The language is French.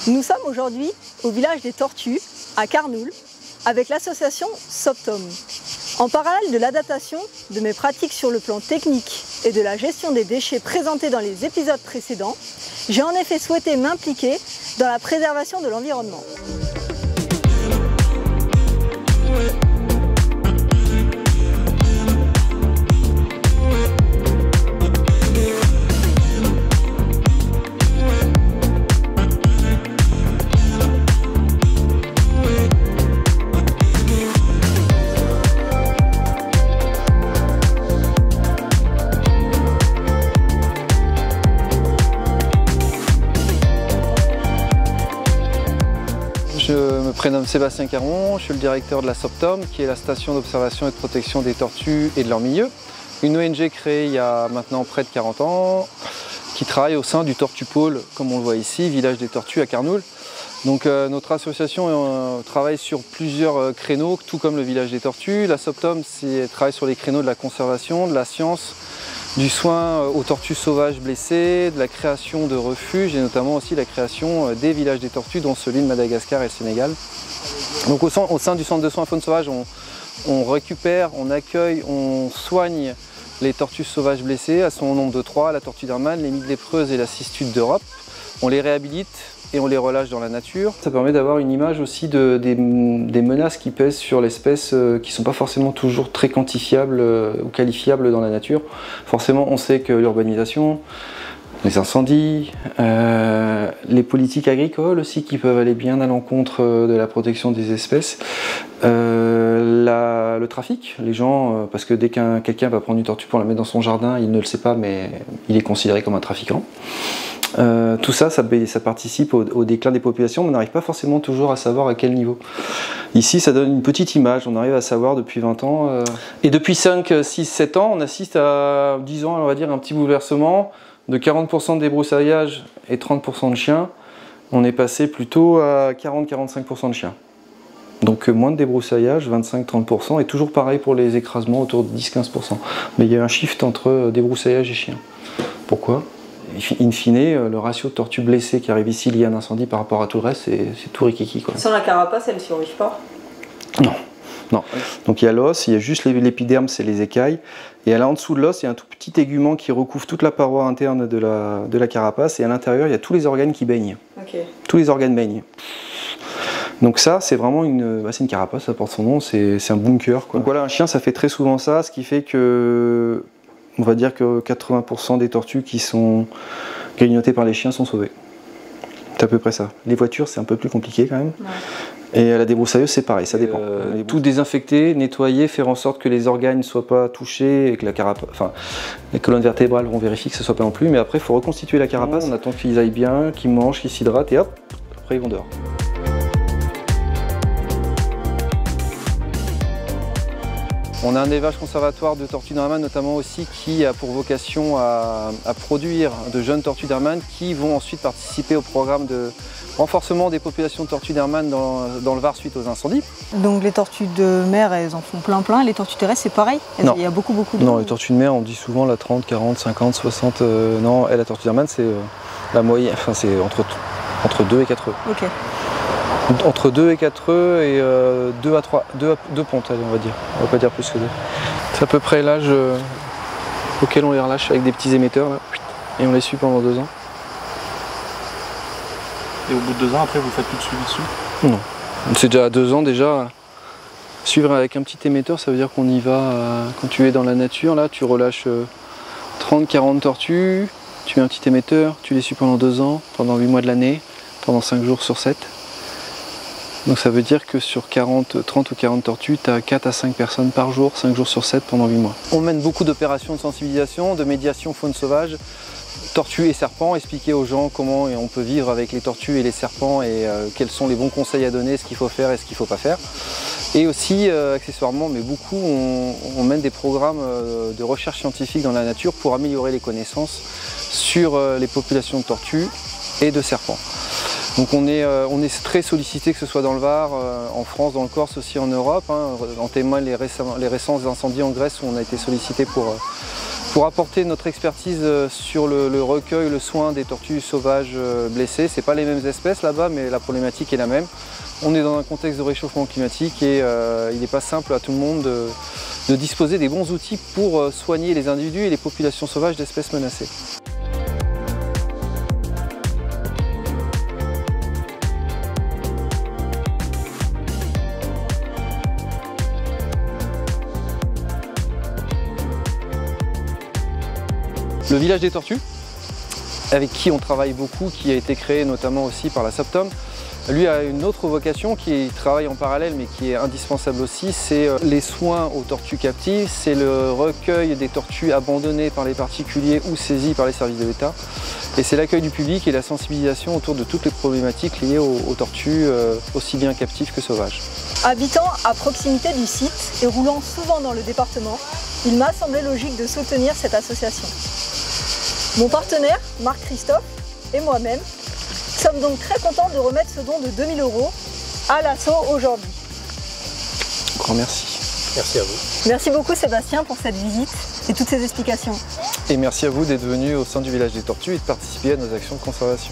Nous sommes aujourd'hui au village des Tortues, à Carnoules, avec l'association Soptom. En parallèle de l'adaptation de mes pratiques sur le plan technique et de la gestion des déchets présentés dans les épisodes précédents, j'ai en effet souhaité m'impliquer dans la préservation de l'environnement. Je me prénomme Sébastien Caron, je suis le directeur de la Soptom, qui est la station d'observation et de protection des tortues et de leur milieu. Une ONG créée il y a maintenant près de 40 ans, qui travaille au sein du Tortue Pôle, comme on le voit ici, village des Tortues à Carnoules. Donc notre association travaille sur plusieurs créneaux, tout comme le village des Tortues. La Soptom travaille sur les créneaux de la conservation, de la science, du soin aux tortues sauvages blessées, de la création de refuges et notamment aussi la création des villages des tortues, dont celui de Madagascar et le Sénégal. Donc au sein du centre de soins faune sauvage, on récupère, on accueille, on soigne les tortues sauvages blessées à son nombre de 3, la tortue d'Hermann, les mygles lépreuses et la cistude d'Europe. On les réhabilite et on les relâche dans la nature. Ça permet d'avoir une image aussi des menaces qui pèsent sur l'espèce qui ne sont pas forcément toujours très quantifiables ou qualifiables dans la nature. Forcément, on sait que l'urbanisation, les incendies, les politiques agricoles aussi qui peuvent aller bien à l'encontre de la protection des espèces, le trafic, les gens, parce que dès qu'un quelqu'un va prendre une tortue pour la mettre dans son jardin, il ne le sait pas mais il est considéré comme un trafiquant. Tout ça, ça participe au déclin des populations, mais on n'arrive pas forcément toujours à savoir à quel niveau. Ici, ça donne une petite image, on arrive à savoir depuis 20 ans. Et depuis 5, 6, 7 ans, on assiste à 10 ans, on va dire, un petit bouleversement de 40% de débroussaillage et 30% de chiens. On est passé plutôt à 40-45% de chiens. Donc moins de débroussaillage, 25-30%, et toujours pareil pour les écrasements, autour de 10-15%. Mais il y a un shift entre débroussaillage et chiens. Pourquoi ? In fine, le ratio de tortues blessées qui arrive ici lié à un incendie par rapport à tout le reste, c'est tout rikiki, quoi. Sans la carapace, elle ne survit pas? Non, non. Donc il y a l'os, il y a juste l'épiderme, c'est les écailles. Et là en dessous de l'os, il y a un tout petit tégument qui recouvre toute la paroi interne de la carapace. Et à l'intérieur, il y a tous les organes qui baignent. Okay. Tous les organes baignent. Donc ça, c'est vraiment une carapace, ça porte son nom, c'est un bunker, quoi. Donc voilà, un chien, ça fait très souvent ça, ce qui fait que... On va dire que 80% des tortues qui sont grignotées par les chiens sont sauvées. C'est à peu près ça. Les voitures, c'est un peu plus compliqué quand même. Ouais. Et la débroussailleuse, c'est pareil, ça dépend. Tout désinfecter, nettoyer, faire en sorte que les organes ne soient pas touchés et que les colonnes vertébrales, on vérifie que ce ne soit pas non plus. Mais après, il faut reconstituer la carapace. On attend qu'ils aillent bien, qu'ils mangent, qu'ils s'hydratent et hop, après ils vont dehors. On a un élevage conservatoire de tortues d'Hermann notamment aussi qui a pour vocation à produire de jeunes tortues d'Hermann qui vont ensuite participer au programme de renforcement des populations de tortues d'Hermann dans le Var suite aux incendies. Donc les tortues de mer, elles en font plein, les tortues terrestres c'est pareil? Non. Il y a beaucoup de... Non, les tortues de mer on dit souvent la 30, 40, 50, 60, non, la tortue d'Hermann c'est la moyenne, enfin c'est entre 2 et 4 œufs. Ok. Entre 2 et 4 œufs et 2 à 3, 2 pontes, on va dire. On va pas dire plus que 2. C'est à peu près l'âge auquel on les relâche avec des petits émetteurs là. Et on les suit pendant 2 ans. Et au bout de 2 ans, après, vous faites plus de suivi dessus? Non. C'est déjà à 2 ans déjà. Suivre avec un petit émetteur, ça veut dire qu'on y va quand tu es dans la nature. Là, tu relâches 30-40 tortues, tu mets un petit émetteur, tu les suis pendant 2 ans, pendant 8 mois de l'année, pendant 5 jours sur 7. Donc ça veut dire que sur 30 ou 40 tortues, tu as 4 à 5 personnes par jour, 5 jours sur 7 pendant 8 mois. On mène beaucoup d'opérations de sensibilisation, de médiation faune sauvage, tortues et serpents, expliquer aux gens comment on peut vivre avec les tortues et les serpents et quels sont les bons conseils à donner, ce qu'il faut faire et ce qu'il ne faut pas faire. Et aussi, accessoirement, mais beaucoup, on mène des programmes de recherche scientifique dans la nature pour améliorer les connaissances sur les populations de tortues et de serpents. Donc on est très sollicité, que ce soit dans le Var, en France, dans le Corse, aussi en Europe. En témoignent les récents incendies en Grèce où on a été sollicité Pour apporter notre expertise sur le recueil, le soin des tortues sauvages blessées. Ce n'est pas les mêmes espèces là-bas, mais la problématique est la même. On est dans un contexte de réchauffement climatique et il n'est pas simple à tout le monde de disposer des bons outils pour soigner les individus et les populations sauvages d'espèces menacées. Le village des tortues, avec qui on travaille beaucoup, qui a été créé notamment aussi par la Soptom, lui a une autre vocation qui travaille en parallèle mais qui est indispensable aussi, c'est les soins aux tortues captives, c'est le recueil des tortues abandonnées par les particuliers ou saisies par les services de l'État. Et c'est l'accueil du public et la sensibilisation autour de toutes les problématiques liées aux tortues, aussi bien captives que sauvages. Habitant à proximité du site et roulant souvent dans le département, il m'a semblé logique de soutenir cette association. Mon partenaire, Marc Christophe, et moi-même sommes donc très contents de remettre ce don de 2 000 € à l'asso aujourd'hui. Grand merci. Merci à vous. Merci beaucoup Sébastien pour cette visite et toutes ces explications. Et merci à vous d'être venu au sein du village des tortues et de participer à nos actions de conservation.